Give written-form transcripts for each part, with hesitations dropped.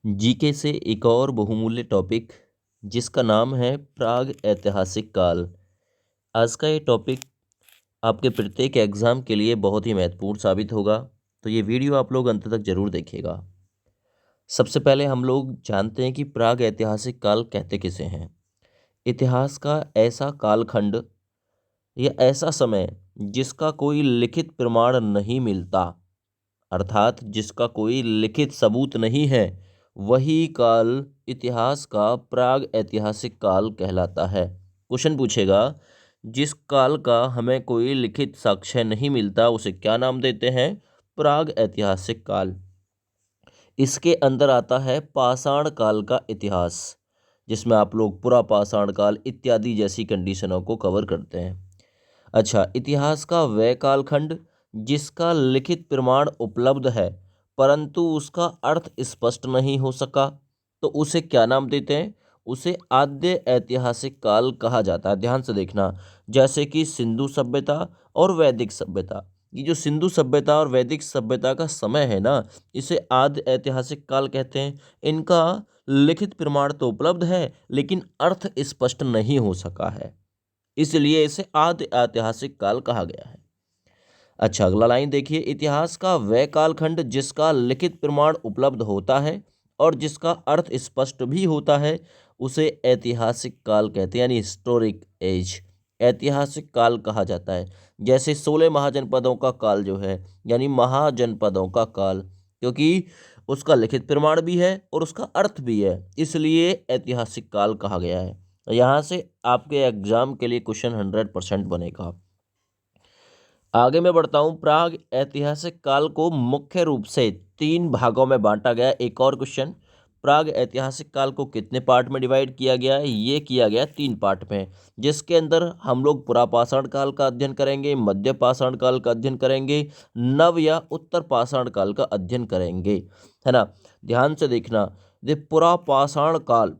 GK से एक और बहुमूल्य टॉपिक जिसका नाम है प्राग ऐतिहासिक काल। आज का ये टॉपिक आपके प्रत्येक एग्ज़ाम के लिए बहुत ही महत्वपूर्ण साबित होगा, तो ये वीडियो आप लोग अंत तक ज़रूर देखिएगा। सबसे पहले हम लोग जानते हैं कि प्राग ऐतिहासिक काल कहते किसे हैं। इतिहास का ऐसा कालखंड या ऐसा समय जिसका कोई लिखित प्रमाण नहीं मिलता, अर्थात जिसका कोई लिखित सबूत नहीं है, वही काल इतिहास का प्राग ऐतिहासिक काल कहलाता है। क्वेश्चन पूछेगा, जिस काल का हमें कोई लिखित साक्ष्य नहीं मिलता उसे क्या नाम देते हैं? प्राग ऐतिहासिक काल। इसके अंदर आता है पाषाण काल का इतिहास, जिसमें आप लोग पुरा पाषाण काल इत्यादि जैसी कंडीशनों को कवर करते हैं। अच्छा, इतिहास का वह कालखंड जिसका लिखित प्रमाण उपलब्ध है परंतु उसका अर्थ स्पष्ट नहीं हो सका, तो उसे क्या नाम देते हैं? उसे आद्य ऐतिहासिक काल कहा जाता है। ध्यान से देखना, जैसे कि सिंधु सभ्यता और वैदिक सभ्यता। ये जो सिंधु सभ्यता और वैदिक सभ्यता का समय है ना, इसे आद्य ऐतिहासिक काल कहते हैं। इनका लिखित प्रमाण तो उपलब्ध है लेकिन अर्थ स्पष्ट नहीं हो सका है, इसलिए इसे आद्य ऐतिहासिक काल कहा गया है। अच्छा, अगला लाइन देखिए, इतिहास का वह कालखंड जिसका लिखित प्रमाण उपलब्ध होता है और जिसका अर्थ स्पष्ट भी होता है उसे ऐतिहासिक काल कहते हैं, यानी हिस्टोरिक एज ऐतिहासिक काल कहा जाता है। जैसे 16 महाजनपदों का काल जो है, यानी महाजनपदों का काल, क्योंकि उसका लिखित प्रमाण भी है और उसका अर्थ भी है, इसलिए ऐतिहासिक काल कहा गया है। यहाँ से आपके एग्जाम के लिए क्वेश्चन 100% बनेगा। आगे मैं बढ़ता हूँ। प्राग ऐतिहासिक काल को मुख्य रूप से 3 भागों में बांटा गया। एक और क्वेश्चन, प्राग ऐतिहासिक काल को कितने पार्ट में डिवाइड किया गया है? ये किया गया 3 पार्ट में, जिसके अंदर हम लोग पुरापाषाण काल का अध्ययन करेंगे, मध्य पाषाण काल का अध्ययन करेंगे, नव या उत्तर पाषाण काल का अध्ययन करेंगे, है ना। ध्यान से देखना, ये पुरापाषाण काल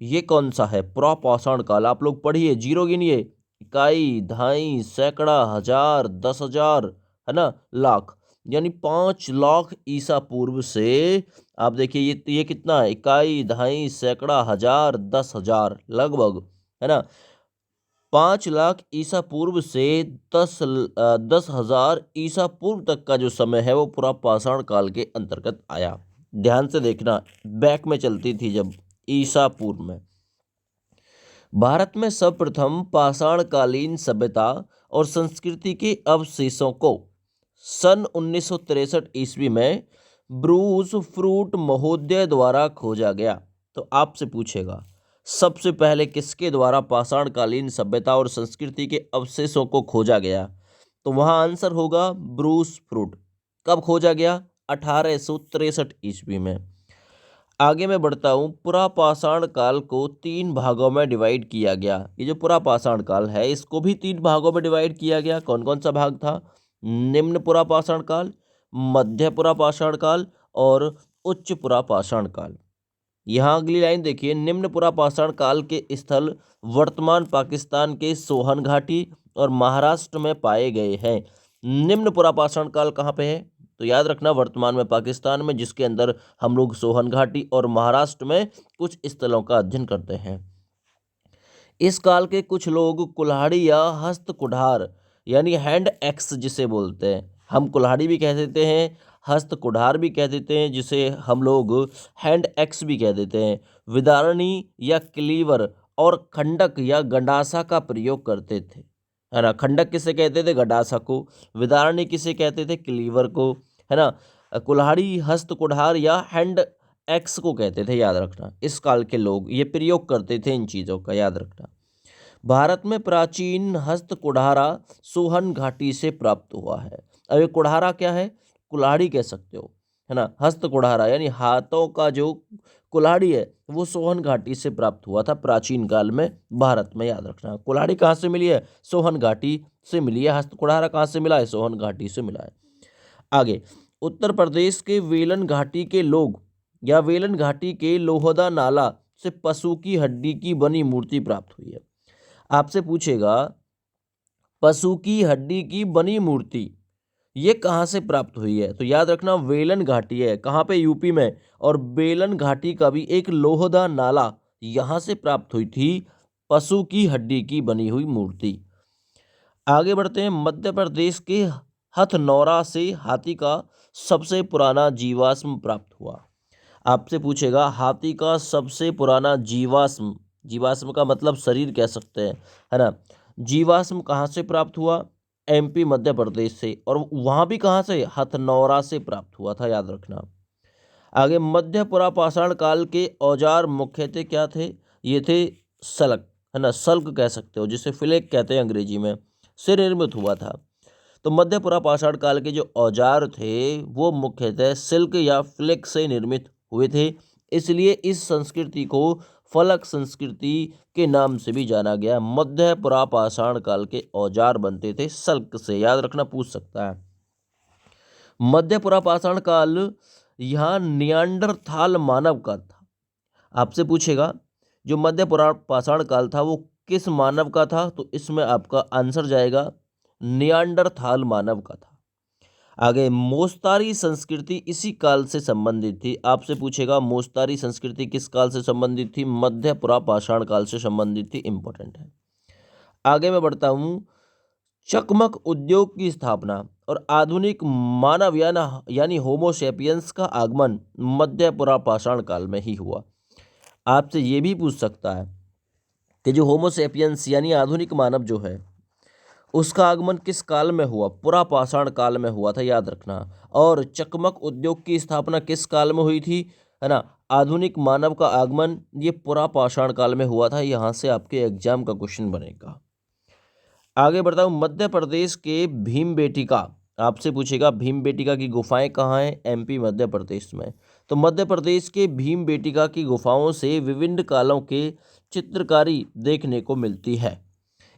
ये कौन सा है? पुरापाषाण काल आप लोग पढ़िए, जीरो गिनिए, इकाई, दहाई, सैकड़ा, हजार, 10,000, है ना, लाख, यानी 5 लाख ईसा पूर्व से आप देखिए ये कितना है? इकाई, दहाई, सैकड़ा, हजार, 10,000 लगभग, है ना। 5 लाख ईसा पूर्व से 10,000 ईसा पूर्व तक का जो समय है वो पूरा पाषाण काल के अंतर्गत आया। ध्यान से देखना, बैक में चलती थी जब ईसा पूर्व में। भारत में सर्वप्रथम पाषाणकालीन सभ्यता और संस्कृति के अवशेषों को सन 1963 ईस्वी में ब्रूस फ्रूट महोदय द्वारा खोजा गया। तो आपसे पूछेगा, सबसे पहले किसके द्वारा पाषाणकालीन सभ्यता और संस्कृति के अवशेषों को खोजा गया? तो वहाँ आंसर होगा ब्रूस फ्रूट। कब खोजा गया? 1863 ईस्वी में। आगे मैं बढ़ता हूँ। पुरापाषाण काल को 3 भागों में डिवाइड किया गया। ये जो पुरापाषाण काल है इसको भी 3 भागों में डिवाइड किया गया। कौन कौन सा भाग था? निम्न पुरापाषाण काल, मध्य पुरापाषाण काल और उच्च पुरापाषाण काल। यहाँ अगली लाइन देखिए, निम्न पुरापाषाण काल के स्थल वर्तमान पाकिस्तान के सोहन घाटी और महाराष्ट्र में पाए गए हैं। निम्न पुरापाषाण काल कहाँ पे है? तो याद रखना, वर्तमान में पाकिस्तान में, जिसके अंदर हम लोग सोहन घाटी और महाराष्ट्र में कुछ स्थलों का अध्ययन करते हैं। इस काल के कुछ लोग कुल्हाड़ी या हस्त कुठार यानी हैंड एक्स जिसे बोलते हैं, हम कुल्हाड़ी भी कह देते हैं, हस्त कुठार भी कह देते हैं, जिसे हम लोग हैंड एक्स भी कह देते हैं, विदारणी या क्लीवर और खंडक या गंडासा का प्रयोग करते थे, है ना। खंडक किसे कहते थे? गंडासा को। विदारणी किसे कहते थे? क्लीवर को, है ना। कुल्हाड़ी, हस्त कुठार या हैंड एक्स को कहते थे, याद रखना। इस काल के लोग ये प्रयोग करते थे इन चीज़ों का, याद रखना। भारत में प्राचीन हस्त कुठारा सोहन घाटी से प्राप्त हुआ है। अब ये कुठारा क्या है? कुल्हाड़ी कह सकते हो, है ना। हस्त कुठारा यानी हाथों का जो कुल्हाड़ी है वो सोहन घाटी से प्राप्त हुआ था प्राचीन काल में भारत में, याद रखना। कुल्हाड़ी कहाँ से मिली है? सोहन घाटी से मिली है। हस्त कुठारा कहाँ से मिला है? सोहन घाटी से मिला है। आगे, उत्तर प्रदेश के वेलन घाटी के लोग या वेलन घाटी के लोहदा नाला से पशु की हड्डी की बनी मूर्ति प्राप्त हुई है। आपसे पूछेगा, पशु की हड्डी की बनी मूर्ति ये कहाँ से प्राप्त हुई है? तो याद रखना वेलन घाटी है, कहाँ पे? यूपी में। और बेलन घाटी का भी एक लोहदा नाला यहाँ से प्राप्त हुई थी पशु की हड्डी की बनी हुई मूर्ति। आगे बढ़ते हैं। मध्य प्रदेश के हथनौरा से हाथी का सबसे पुराना जीवाश्म प्राप्त हुआ। आपसे पूछेगा हाथी का सबसे पुराना जीवाश्म, जीवाश्म का मतलब शरीर कह सकते हैं, है ना। जीवाश्म कहाँ से प्राप्त हुआ? एमपी मध्य प्रदेश से। और वहाँ भी कहाँ से? हथनौरा से प्राप्त हुआ था, याद रखना। आगे, मध्य पुरापाषाण काल के औजार मुख्यतः क्या थे? ये थे सल्क, है ना, सल्क कह सकते हो, जिसे फ्लेक कहते हैं अंग्रेजी में, से निर्मित हुआ था। तो मध्य पुरापाषाण काल के जो औजार थे वो मुख्यतः सिल्क या फ्लेक से निर्मित हुए थे। इसलिए इस संस्कृति को फलक संस्कृति के नाम से भी जाना गया। मध्य पुरापाषाण काल के औजार बनते थे सल्क से, याद रखना, पूछ सकता है। मध्य पुरापाषाण काल यहाँ नियांडरथाल मानव का था। आपसे पूछेगा जो मध्य पुरापाषाण काल था वो किस मानव का था? तो इसमें आपका आंसर जाएगा नियांडरथाल मानव का था। आगे, मोस्तारी संस्कृति इसी काल से संबंधित थी। आपसे पूछेगा मोस्तारी संस्कृति किस काल से संबंधित थी? मध्य पुरापाषाण काल से संबंधित थी, इंपॉर्टेंट है। आगे मैं बढ़ता हूँ। चकमक उद्योग की स्थापना और आधुनिक मानव यानी होमोसेपियंस का आगमन मध्य पुरापाषाण काल में ही हुआ। आपसे ये भी पूछ सकता है कि जो होमोसेपियंस यानी आधुनिक मानव जो है उसका आगमन किस काल में हुआ? पुरापाषाण काल में हुआ था, याद रखना। और चकमक उद्योग की स्थापना किस काल में हुई थी, है ना? आधुनिक मानव का आगमन ये पुरापाषाण काल में हुआ था। यहाँ से आपके एग्जाम का क्वेश्चन बनेगा। आगे बढ़ता हूँ। मध्य प्रदेश के भीमबेटका, आपसे पूछेगा भीमबेटका की गुफाएं कहाँ हैं? एमपी मध्य प्रदेश में। तो मध्य प्रदेश के भीमबेटका की गुफाओं से विभिन्न कालों के चित्रकारी देखने को मिलती है।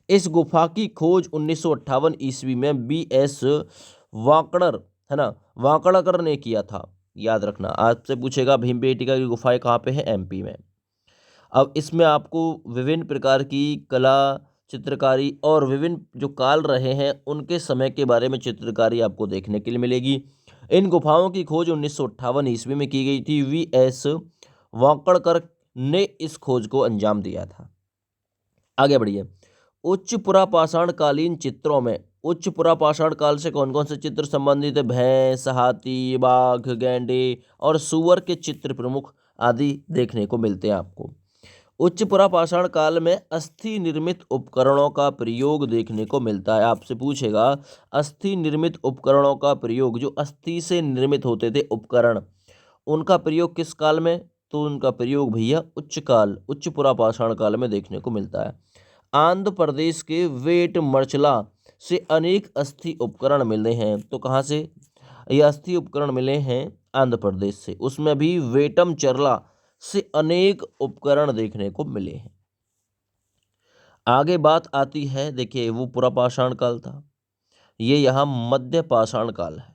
इस गुफा की खोज 1958 ईस्वी में बी.एस. वाकड़र, है ना, वाकड़कर ने किया था, याद रखना। आपसे पूछेगा भीमबेटका की गुफाएं कहाँ पे है? एमपी में। अब इसमें आपको विभिन्न प्रकार की कला, चित्रकारी और विभिन्न जो काल रहे हैं उनके समय के बारे में चित्रकारी आपको देखने के लिए मिलेगी। इन गुफाओं की खोज 1958 ईस्वी में की गई थी। वी.एस. वाकड़कर ने इस खोज को अंजाम दिया था। आगे बढ़िए। उच्च पुरापाषाण कालीन चित्रों में उच्च पुरापाषाण काल से कौन कौन से चित्र संबंधित है? भैंस, हाथी, बाघ, गैंडे और सूअर के चित्र प्रमुख आदि देखने को मिलते हैं आपको। उच्च पुरापाषाण काल में अस्थि निर्मित उपकरणों का प्रयोग देखने को मिलता है। आपसे पूछेगा अस्थि निर्मित उपकरणों का प्रयोग, जो अस्थि से निर्मित होते थे उपकरण, उनका प्रयोग किस काल में? तो उनका प्रयोग भैया उच्च पुरापाषाण काल में देखने को मिलता है। आंध्र प्रदेश के वेट मर्चला से अनेक अस्थि उपकरण मिले हैं। तो कहाँ से ये अस्थि उपकरण मिले हैं? आंध्र प्रदेश से। उसमें भी वेटम चरला से अनेक उपकरण देखने को मिले हैं। आगे बात आती है, देखिए वो पुरापाषाण काल था, ये यहाँ मध्य पाषाण काल है,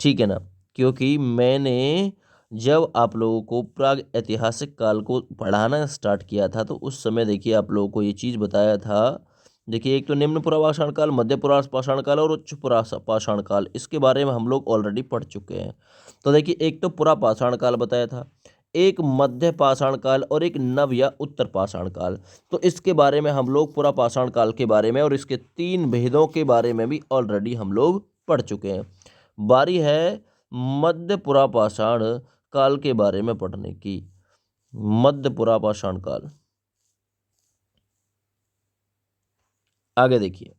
ठीक है ना। क्योंकि मैंने जब आप लोगों को प्राग ऐतिहासिक काल को पढ़ाना स्टार्ट किया था तो उस समय देखिए आप लोगों को ये चीज़ बताया था। देखिए एक तो निम्न पुरापाषाण काल, मध्य पुरापाषाण काल और उच्च पुरापाषाण काल, इसके बारे में हम लोग ऑलरेडी पढ़ चुके हैं। तो देखिए एक तो पुरापाषाण काल बताया था, एक मध्य पाषाण काल और एक नव या उत्तर पाषाण काल। तो इसके बारे में हम लोग पुरापाषाण काल के बारे में और इसके 3 भेदों के बारे में भी ऑलरेडी हम लोग पढ़ चुके हैं। बारी है मध्य पुरापाषाण काल के बारे में पढ़ने की। मध्य पुरापाषाण काल, आगे देखिए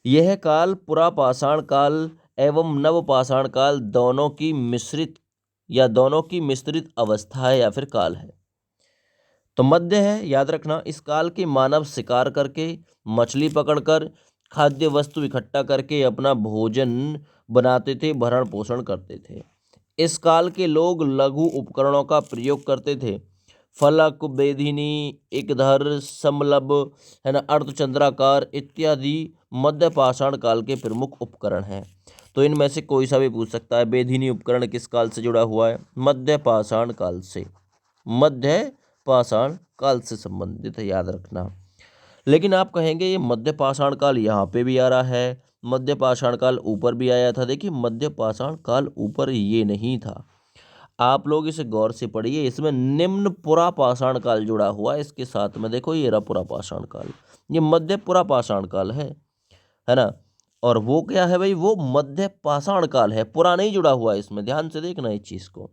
यह काल पुरापाषाण काल एवं नवपाषाण काल दोनों की मिश्रित अवस्था है या फिर काल है। तो मध्य है, याद रखना। इस काल के मानव शिकार करके, मछली पकड़कर, खाद्य वस्तु इकट्ठा करके अपना भोजन बनाते थे, भरण पोषण करते थे। इस काल के लोग लघु उपकरणों का प्रयोग करते थे। फलक, बेधिनी, एकधर, समलभ, है ना, अर्धचंद्राकार इत्यादि मध्य पाषाण काल के प्रमुख उपकरण हैं। तो इनमें से कोई सा भी पूछ सकता है। बेधिनी उपकरण किस काल से जुड़ा हुआ है? मध्य पाषाण काल से, मध्य पाषाण काल से संबंधित है, याद रखना। लेकिन आप कहेंगे ये मध्य पाषाण काल यहाँ पे भी आ रहा है, मध्य पाषाण काल ऊपर भी आया था। देखिए मध्य पाषाण काल ऊपर ये नहीं था, आप लोग इसे गौर से पढ़िए, इसमें निम्न पुरा पाषाण काल जुड़ा हुआ है इसके साथ में। देखो ये रहा पुरा पाषाण काल, ये मध्य पुरा पाषाण काल है ना। और वो क्या है भाई, वो मध्य पाषाण काल है, पुरा नहीं जुड़ा हुआ है इसमें, ध्यान से देखना इस चीज को।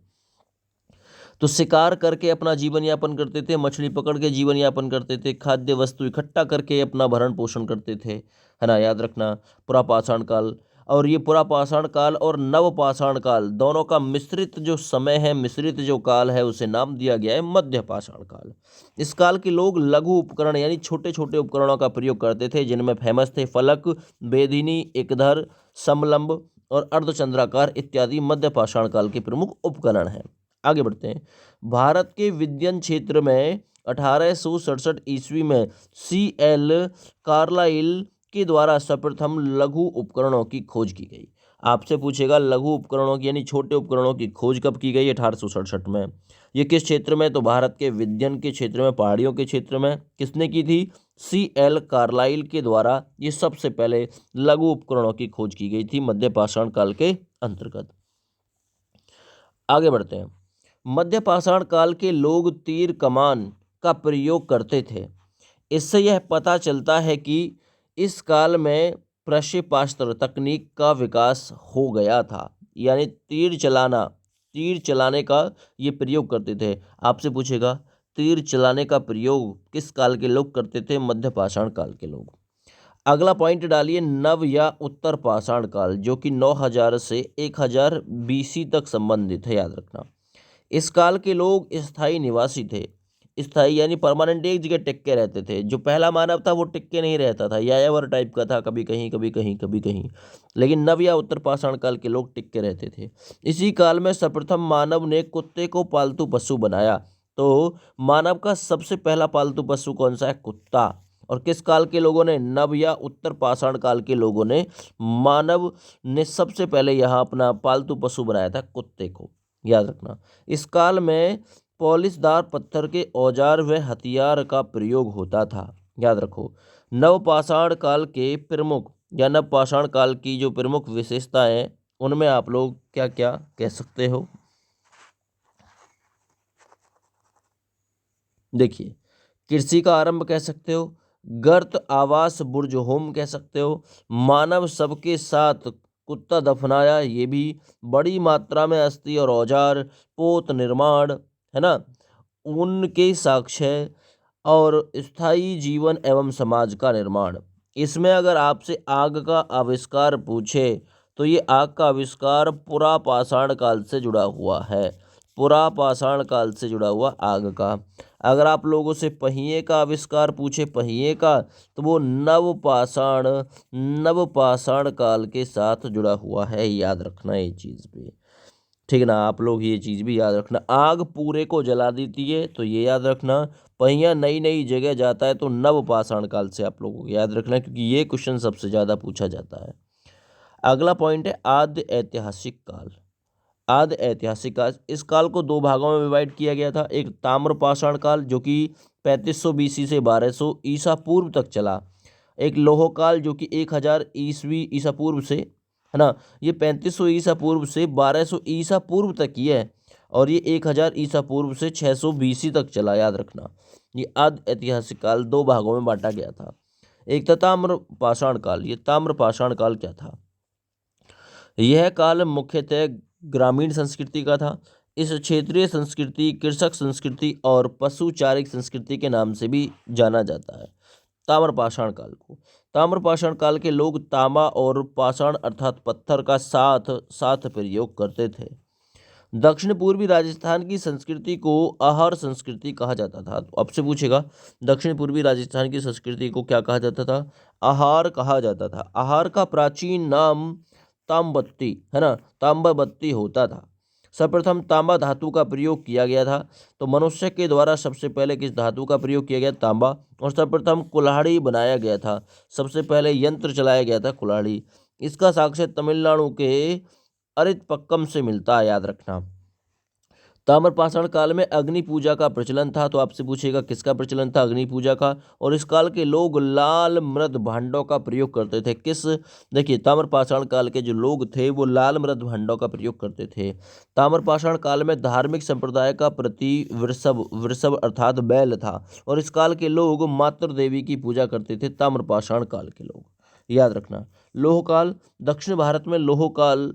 तो शिकार करके अपना जीवन यापन करते थे, मछली पकड़ के जीवन यापन करते थे, खाद्य वस्तु इकट्ठा करके अपना भरण पोषण करते थे, है ना, याद रखना पुरा पाषाण काल। और ये पुरा पाषाण काल और नव पाषाण काल दोनों का मिश्रित जो समय है, मिश्रित जो काल है, उसे नाम दिया गया है मध्य पाषाण काल। इस काल के लोग लघु उपकरण यानी छोटे छोटे उपकरणों का प्रयोग करते थे, जिनमें फेमस थे फलक, बेदिनी, एकधर, समलंब और अर्धचंद्राकार इत्यादि मध्य पाषाण काल के प्रमुख उपकरण हैं। आगे बढ़ते हैं। भारत के विद्यन क्षेत्र में 1867 ईस्वी में C.L. कार्लाइल के द्वारा सर्वप्रथम लघु उपकरणों की खोज की गई। आपसे पूछेगा लघु उपकरणों की यानी छोटे उपकरणों की खोज कब की गई? 1867 में। ये किस क्षेत्र में? तो भारत के विद्यन के क्षेत्र में, पहाड़ियों के क्षेत्र में। किसने की थी? C.L. कार्लाइल के द्वारा ये सबसे पहले लघु उपकरणों की खोज की गई थी मध्य पाषाण काल के अंतर्गत। आगे बढ़ते हैं। मध्य पाषाण काल के लोग तीर कमान का प्रयोग करते थे। इससे यह पता चलता है कि इस काल में प्रक्षेपास्त्र तकनीक का विकास हो गया था, यानी तीर चलाने का ये प्रयोग करते थे। आपसे पूछेगा तीर चलाने का प्रयोग किस काल के लोग करते थे? मध्य पाषाण काल के लोग। अगला पॉइंट डालिए नव या उत्तर पाषाण काल, जो कि 9000 से 1000 BC तक संबंधित है, याद रखना। इस काल के लोग स्थायी निवासी थे। स्थायी यानी परमानेंट, एक जगह टिक के रहते थे। जो पहला मानव था वो टिक के नहीं रहता था, यायावर टाइप का था, कभी कहीं कभी कहीं कभी कहीं। लेकिन नव या उत्तर पाषाण काल के लोग टिक के रहते थे। इसी काल में सर्वप्रथम मानव ने कुत्ते को पालतू पशु बनाया। तो मानव का सबसे पहला पालतू पशु कौन सा है? कुत्ता। और किस काल के लोगों ने? नव या उत्तर पाषाण काल के लोगों ने, मानव ने सबसे पहले यहाँ अपना पालतू पशु बनाया था कुत्ते को, याद रखना। इस काल में पॉलिशदार पत्थर के औजार व हथियार का प्रयोग होता था, याद रखो। नवपाषाण काल के प्रमुख या नवपाषाण काल की जो प्रमुख विशेषताएं, उनमें आप लोग क्या क्या कह सकते हो? देखिए, कृषि का आरंभ कह सकते हो, गर्त आवास बुर्ज होम कह सकते हो, मानव सबके साथ कुत्ता दफनाया, ये भी, बड़ी मात्रा में अस्थि और औजार, पोत निर्माण, है ना, उनके साक्ष्य, और स्थायी जीवन एवं समाज का निर्माण। इसमें अगर आपसे आग का आविष्कार पूछे तो ये आग का आविष्कार पुरा पाषाण काल से जुड़ा हुआ है, पुरा पाषाण काल से जुड़ा हुआ आग का। अगर आप लोगों से पहिए का आविष्कार पूछे, पहिए का, तो वो नव पाषाण काल के साथ जुड़ा हुआ है, याद रखना ये चीज़ भी, ठीक है ना। आप लोग ये चीज़ भी याद रखना, आग पूरे को जला देती है तो ये याद रखना। पहिया नई नई जगह जाता है तो नव पाषाण काल से आप लोगों को याद रखना, क्योंकि ये क्वेश्चन सबसे ज़्यादा पूछा जाता है। अगला पॉइंट है आद्य ऐतिहासिक काल। आद्य ऐतिहासिक काल, इस काल को दो भागों में डिवाइड किया गया था। एक ताम्र पाषाण काल जो कि 3500 BC से 1200 ईसा पूर्व तक चला। एक लौह काल जो कि 1000 ईसा पूर्व से, है ना, ये 3500 ईसा पूर्व से 1200 ईसा पूर्व तक ही है। और ये 1000 ईसा पूर्व से 600 BC तक चला, याद रखना। ये आद्य ऐतिहासिक काल दो भागों में बांटा गया था। एक था ताम्र पाषाण काल। ये ताम्र पाषाण काल क्या था? यह काल मुख्यतः ग्रामीण संस्कृति का था। इस क्षेत्रीय संस्कृति कृषक संस्कृति और पशुचारिक संस्कृति के नाम से भी जाना जाता है ताम्रपाषाण काल को। ताम्रपाषाण काल के लोग तांबा और पाषाण अर्थात पत्थर का साथ साथ प्रयोग करते थे। दक्षिण पूर्वी राजस्थान की संस्कृति को आहार संस्कृति कहा जाता था। तो आपसे पूछेगा दक्षिण पूर्वी राजस्थान की संस्कृति को क्या कहा जाता था? आहार कहा जाता था। आहार का प्राचीन नाम ताम्बत्ती, है ना, तांबा बत्ती होता था। सर्वप्रथम तांबा धातु का प्रयोग किया गया था। तो मनुष्य के द्वारा सबसे पहले किस धातु का प्रयोग किया गया? तांबा। और सर्वप्रथम कुल्हाड़ी बनाया गया था, सबसे पहले यंत्र चलाया गया था कुल्हाड़ी। इसका साक्ष्य तमिलनाडु के अरितपक्कम से मिलता है, याद रखना। ताम्रपाषाण काल में अग्नि पूजा का प्रचलन था। तो आपसे पूछेगा किसका प्रचलन था? अग्नि पूजा का। और इस काल के लोग लाल मृद भांडों का प्रयोग करते थे। देखिए, ताम्रपाषाण काल के जो लोग थे वो लाल मृद भांडों का प्रयोग करते थे। ताम्रपाषाण काल में धार्मिक संप्रदाय का प्रतीक वृषभ वृषभ अर्थात बैल था। और इस काल के लोग मातृ देवी की पूजा करते थे। ताम्रपाषाण काल के लोग, याद रखना। लोह काल, दक्षिण भारत में लोह काल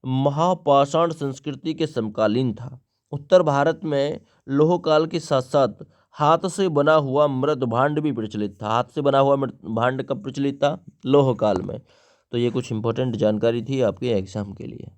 महापाषाण संस्कृति के समकालीन था। उत्तर भारत में लोह काल के साथ साथ हाथ से बना हुआ मृद भांड भी प्रचलित था। हाथ से बना हुआ मृद भांड कब प्रचलित था? लोह काल में। तो ये कुछ इंपॉर्टेंट जानकारी थी आपके एग्जाम के लिए।